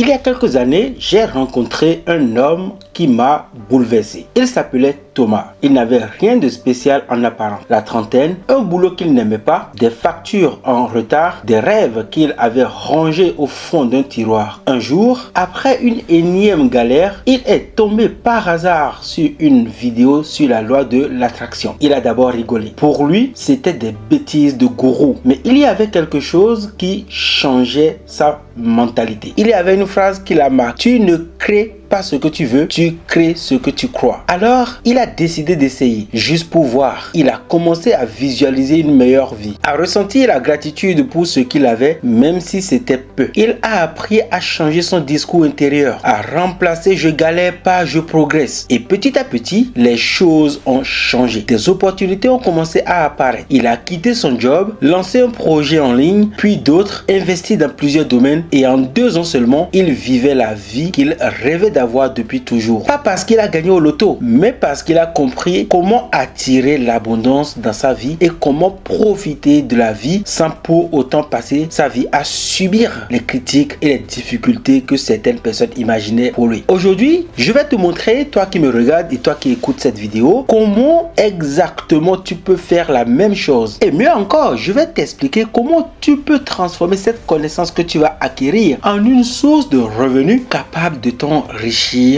Il y a quelques années, j'ai rencontré un homme qui m'a bouleversé. Il s'appelait Thomas. Il n'avait rien de spécial en apparence. La trentaine, un boulot qu'il n'aimait pas, des factures en retard, des rêves qu'il avait rangés au fond d'un tiroir. Un jour, après une énième galère, il est tombé par hasard sur une vidéo sur la loi de l'attraction. Il a d'abord rigolé. Pour lui, c'était des bêtises de gourou. Mais il y avait quelque chose qui changeait sa mentalité. Il y avait une phrase qui l'a marqué. Tu ne crées pas ce que tu veux, tu crées ce que tu crois. Alors, il a décidé d'essayer, juste pour voir. Il a commencé à visualiser une meilleure vie, à ressentir la gratitude pour ce qu'il avait, même si c'était peu. Il a appris à changer son discours intérieur, à remplacer je galère par je progresse. Et petit à petit, les choses ont changé. Des opportunités ont commencé à apparaître. Il a quitté son job, lancé un projet en ligne, puis d'autres, investi dans plusieurs domaines, et en 2 ans seulement, il vivait la vie qu'il rêvait d'avoir depuis toujours. Pas parce qu'il a gagné au loto, mais parce qu'il a compris comment attirer l'abondance dans sa vie et comment profiter de la vie sans pour autant passer sa vie à subir les critiques et les difficultés que certaines personnes imaginaient pour lui. Aujourd'hui, je vais te montrer, toi qui me regardes et toi qui écoutes cette vidéo, comment exactement tu peux faire la même chose. Et mieux encore, je vais t'expliquer comment tu peux transformer cette connaissance que tu vas acquérir en une source de revenus capable de t'enrichir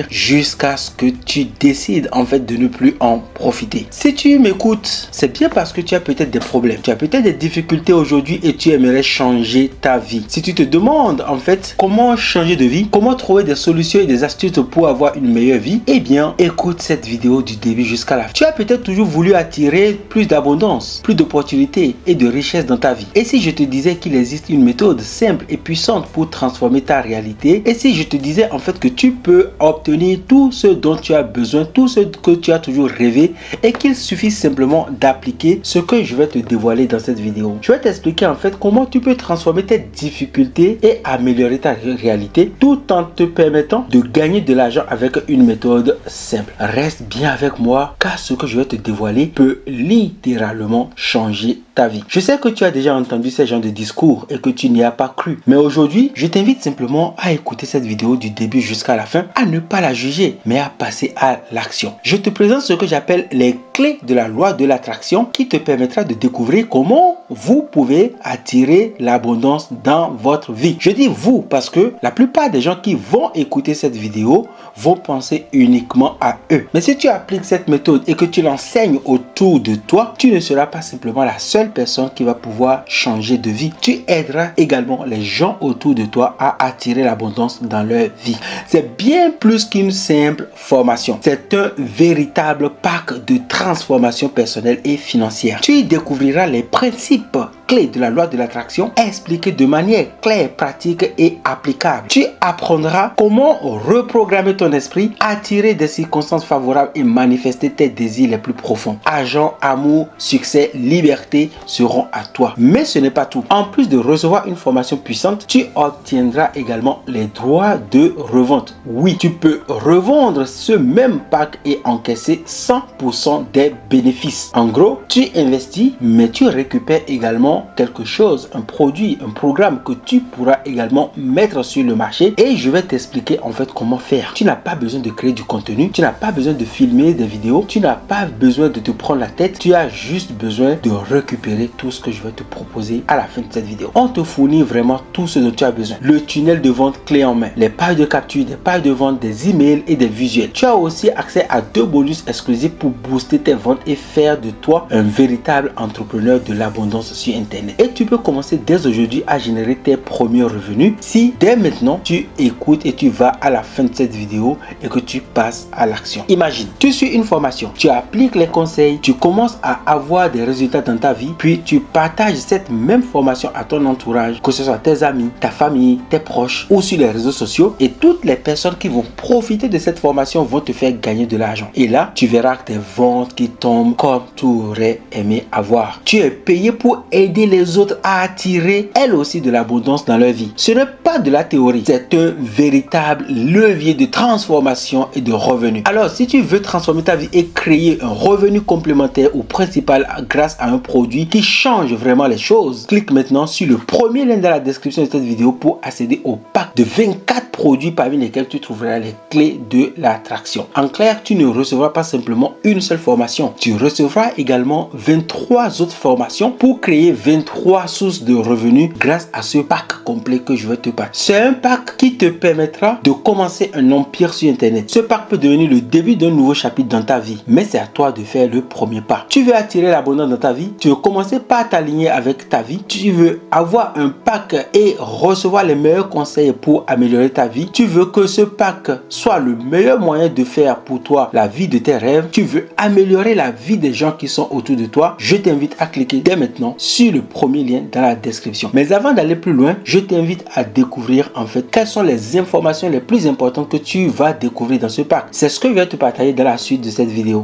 jusqu'à ce que tu décides en fait de ne plus en profiter. Si tu m'écoutes, c'est bien parce que tu as peut-être des problèmes, tu as peut-être des difficultés aujourd'hui et tu aimerais changer ta vie. Si tu te demandes en fait comment changer de vie, comment trouver des solutions et des astuces pour avoir une meilleure vie, eh bien écoute cette vidéo du début jusqu'à la fin. Tu as peut-être toujours voulu attirer plus d'abondance, plus d'opportunités et de richesse dans ta vie. Et si je te disais qu'il existe une méthode simple et puissante pour transformer ta réalité, et si je te disais en fait que tu peux obtenir tout ce dont tu as besoin, tout ce que tu as toujours rêvé, et qu'il suffit simplement d'appliquer ce que je vais te dévoiler dans cette vidéo. Je vais t'expliquer en fait comment tu peux transformer tes difficultés et améliorer ta réalité tout en te permettant de gagner de l'argent avec une méthode simple. Reste bien avec moi car ce que je vais te dévoiler peut littéralement changer ta vie. Je sais que tu as déjà entendu ce genre de discours et que tu n'y as pas cru, mais aujourd'hui, je t'invite simplement à écouter cette vidéo du début jusqu'à la fin, à ne pas la juger, mais à passer à l'action. Je te présente ce que j'appelle les clés de la loi de l'attraction qui te permettra de découvrir comment vous pouvez attirer l'abondance dans votre vie. Je dis vous parce que la plupart des gens qui vont écouter cette vidéo vont penser uniquement à eux. Mais si tu appliques cette méthode et que tu l'enseignes autour de toi, tu ne seras pas simplement la seule personne qui va pouvoir changer de vie. Tu aideras également les gens autour de toi à attirer l'abondance dans leur vie. C'est bien plus qu'une simple formation. C'est un véritable pack de transformation personnelle et financière. Tu y découvriras les principes clés de la loi de l'attraction expliquées de manière claire, pratique et applicable. Tu apprendras comment reprogrammer ton esprit, attirer des circonstances favorables et manifester tes désirs les plus profonds. Argent, amour, succès, liberté seront à toi. Mais ce n'est pas tout. En plus de recevoir une formation puissante, tu obtiendras également les droits de revente. Oui, tu peux revendre ce même pack et encaisser 100% des bénéfices. En gros, tu investis, mais tu récupères également quelque chose, un produit, un programme que tu pourras également mettre sur le marché et je vais t'expliquer en fait comment faire. Tu n'as pas besoin de créer du contenu, tu n'as pas besoin de filmer des vidéos, tu n'as pas besoin de te prendre la tête, tu as juste besoin de récupérer tout ce que je vais te proposer à la fin de cette vidéo. On te fournit vraiment tout ce dont tu as besoin. Le tunnel de vente clé en main, les pages de capture, des pages de vente, des emails et des visuels. Tu as aussi accès à 2 bonus exclusifs pour booster tes ventes et faire de toi un véritable entrepreneur de l'abondance sur Internet. Et tu peux commencer dès aujourd'hui à générer tes premiers revenus si dès maintenant tu écoutes et tu vas à la fin de cette vidéo et que tu passes à l'action. Imagine, tu suis une formation, tu appliques les conseils, tu commences à avoir des résultats dans ta vie, puis tu partages cette même formation à ton entourage, que ce soit tes amis, ta famille, tes proches ou sur les réseaux sociaux, et toutes les personnes qui vont profiter de cette formation vont te faire gagner de l'argent. Et là, tu verras tes ventes qui tombent comme tu aurais aimé avoir. Tu es payé pour aider aider les autres à attirer elles aussi de l'abondance dans leur vie. Ce n'est pas de la théorie, c'est un véritable levier de transformation et de revenus. Alors, si tu veux transformer ta vie et créer un revenu complémentaire ou principal grâce à un produit qui change vraiment les choses, clique maintenant sur le premier lien dans la description de cette vidéo pour accéder au pack de 24 produits parmi lesquels tu trouveras les clés de l'attraction. En clair, tu ne recevras pas simplement une seule formation, tu recevras également 23 autres formations pour créer 23 sources de revenus grâce à ce pack complet que je vais te partager. C'est un pack qui te permettra de commencer un empire sur Internet. Ce pack peut devenir le début d'un nouveau chapitre dans ta vie, mais c'est à toi de faire le premier pas. Tu veux attirer l'abondance dans ta vie, tu veux commencer par t'aligner avec ta vie, tu veux avoir un pack et recevoir les meilleurs conseils pour améliorer ta vie, tu veux que ce pack soit le meilleur moyen de faire pour toi la vie de tes rêves, tu veux améliorer la vie des gens qui sont autour de toi, je t'invite à cliquer dès maintenant sur le premier lien dans la description. Mais avant d'aller plus loin, je t'invite à découvrir en fait quelles sont les informations les plus importantes que tu vas découvrir dans ce pack. C'est ce que je vais te partager dans la suite de cette vidéo.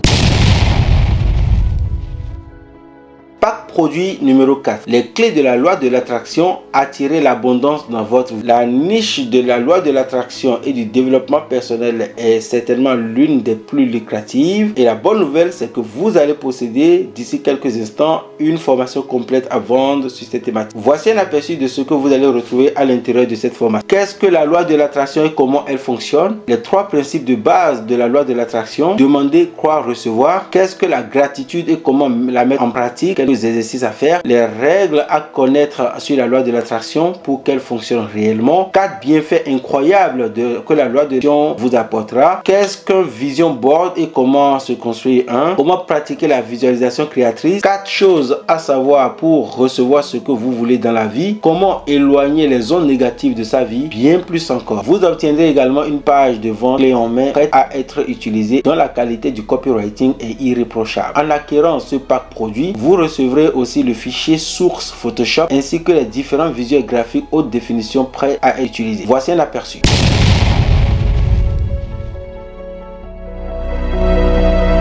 Pack produit numéro 4. Les clés de la loi de l'attraction, attirer l'abondance dans votre vie. La niche de la loi de l'attraction et du développement personnel est certainement l'une des plus lucratives. Et la bonne nouvelle, c'est que vous allez posséder d'ici quelques instants une formation complète à vendre sur cette thématique. Voici un aperçu de ce que vous allez retrouver à l'intérieur de cette formation. Qu'est-ce que la loi de l'attraction et comment elle fonctionne? Les 3 principes de base de la loi de l'attraction. Demander, croire, recevoir. Qu'est-ce que la gratitude et comment la mettre en pratique? Quelques exercices à faire, les règles à connaître sur la loi de l'attraction pour qu'elle fonctionne réellement, 4 bienfaits incroyables que la loi de l'attraction vous apportera, qu'est-ce qu'un vision board et comment se construire un, comment pratiquer la visualisation créatrice, 4 choses à savoir pour recevoir ce que vous voulez dans la vie, comment éloigner les ondes négatives de sa vie, bien plus encore. Vous obtiendrez également une page de vente clé en main prête à être utilisée dont la qualité du copywriting est irréprochable. En acquérant ce pack produit, vous recevrez aussi le fichier source Photoshop ainsi que les différents visuels graphiques haute définition prêts à être utilisés. Voici un aperçu.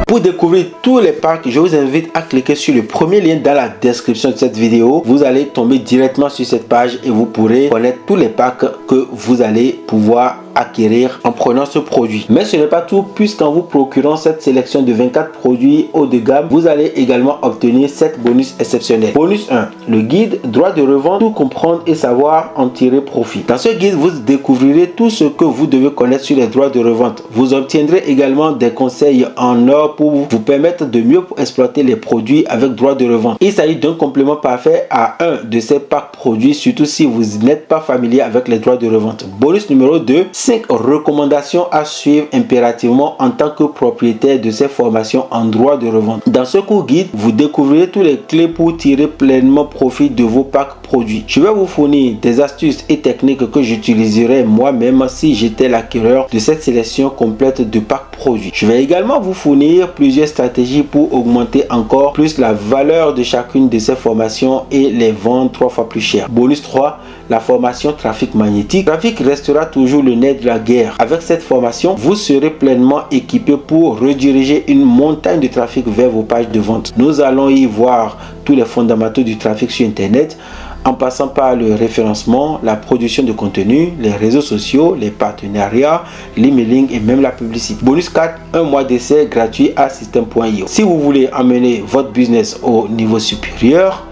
Pour découvrir tous les packs, je vous invite à cliquer sur le premier lien dans la description de cette vidéo. Vous allez tomber directement sur cette page et vous pourrez connaître tous les packs que vous allez pouvoir acquérir en prenant ce produit. Mais ce n'est pas tout, puisqu'en vous procurant cette sélection de 24 produits haut de gamme, vous allez également obtenir 7 bonus exceptionnels. Bonus 1, le guide droit de revente, tout comprendre et savoir en tirer profit. Dans ce guide, vous découvrirez tout ce que vous devez connaître sur les droits de revente. Vous obtiendrez également des conseils en or pour vous permettre de mieux exploiter les produits avec droit de revente. Il s'agit d'un complément parfait à un de ces packs produits, surtout si vous n'êtes pas familier avec les droits de revente. Bonus numéro 2, 5 recommandations à suivre impérativement en tant que propriétaire de ces formations en droit de revente. Dans ce cours guide, vous découvrirez toutes les clés pour tirer pleinement profit de vos packs produits. Je vais vous fournir des astuces et techniques que j'utiliserai moi-même si j'étais l'acquéreur de cette sélection complète de packs produits. Je vais également vous fournir plusieurs stratégies pour augmenter encore plus la valeur de chacune de ces formations et les vendre 3 fois plus cher. Bonus 3, la formation trafic magnétique. Trafic restera toujours le nerf de la guerre. Avec cette formation, vous serez pleinement équipé pour rediriger une montagne de trafic vers vos pages de vente. Nous allons y voir tous les fondamentaux du trafic sur Internet, en passant par le référencement, la production de contenu, les réseaux sociaux, les partenariats, l'emailing et même la publicité. Bonus 4, un mois d'essai gratuit à System.io. Si vous voulez amener votre business au niveau supérieur,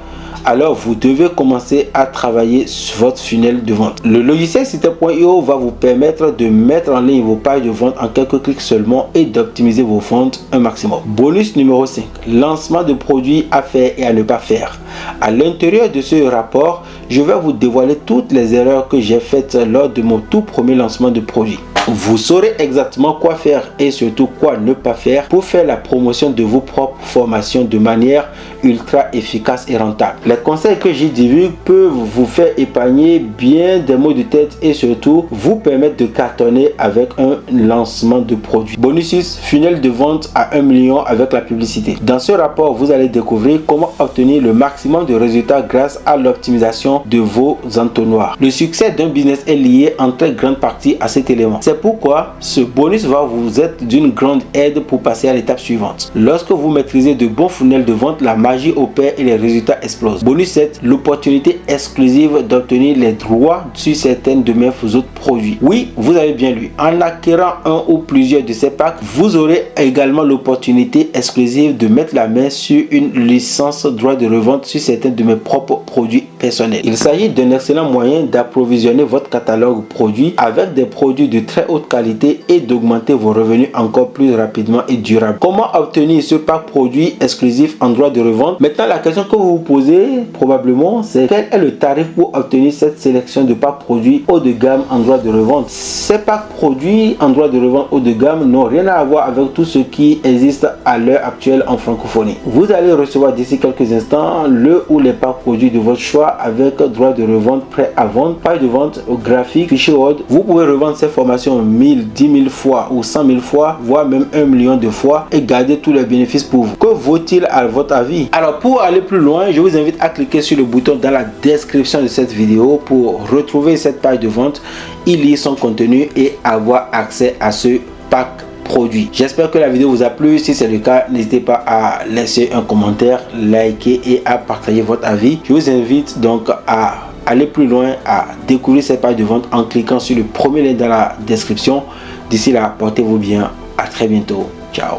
alors vous devez commencer à travailler sur votre funnel de vente. Le logiciel System.io va vous permettre de mettre en ligne vos pages de vente en quelques clics seulement et d'optimiser vos ventes un maximum. Bonus numéro 5, lancement de produits à faire et à ne pas faire. À l'intérieur de ce rapport, je vais vous dévoiler toutes les erreurs que j'ai faites lors de mon tout premier lancement de produit. Vous saurez exactement quoi faire et surtout quoi ne pas faire pour faire la promotion de vos propres formations de manière ultra efficace et rentable. Les conseils que j'y divulgue peuvent vous faire épargner bien des maux de tête et surtout vous permettre de cartonner avec un lancement de produit. Bonus 6, funnel de vente à 1 million avec la publicité. Dans ce rapport, vous allez découvrir comment obtenir le maximum de résultats grâce à l'optimisation de vos entonnoirs. Le succès d'un business est lié en très grande partie à cet élément. C'est C'est pourquoi ce bonus va vous être d'une grande aide pour passer à l'étape suivante. Lorsque vous maîtrisez de bons funnels de vente, la magie opère et les résultats explosent. Bonus 7, l'opportunité exclusive d'obtenir les droits sur certaines de mes autres produits. Oui, vous avez bien lu. En acquérant un ou plusieurs de ces packs, vous aurez également l'opportunité exclusive de mettre la main sur une licence droit de revente sur certains de mes propres produits personnels. Il s'agit d'un excellent moyen d'approvisionner votre catalogue produit avec des produits de très haute qualité et d'augmenter vos revenus encore plus rapidement et durablement. Comment obtenir ce pack produit exclusif en droit de revente? Maintenant, la question que vous vous posez probablement, c'est quel est le tarif pour obtenir cette sélection de packs produits haut de gamme en droit de revente? Ces packs produits en droit de revente haut de gamme n'ont rien à voir avec tout ce qui existe à l'heure actuelle en francophonie. Vous allez recevoir d'ici quelques instants le ou les packs produits de votre choix avec droit de revente prêt à vendre, page de vente graphique, fichier Word. Vous pouvez revendre ces formations 1000, 10 000 fois ou 100 000 fois, voire même 1 million de fois et garder tous les bénéfices pour vous. Que vaut-il à votre avis? Alors pour aller plus loin, je vous invite à cliquer sur le bouton dans la description de cette vidéo pour retrouver cette page de vente, y lire son contenu et avoir accès à ce pack produit. J'espère que la vidéo vous a plu. Si c'est le cas, n'hésitez pas à laisser un commentaire, liker et à partager votre avis. Je vous invite donc à aller plus loin, à découvrir cette page de vente en cliquant sur le premier lien dans la description. D'ici là, portez-vous bien. À très bientôt. Ciao.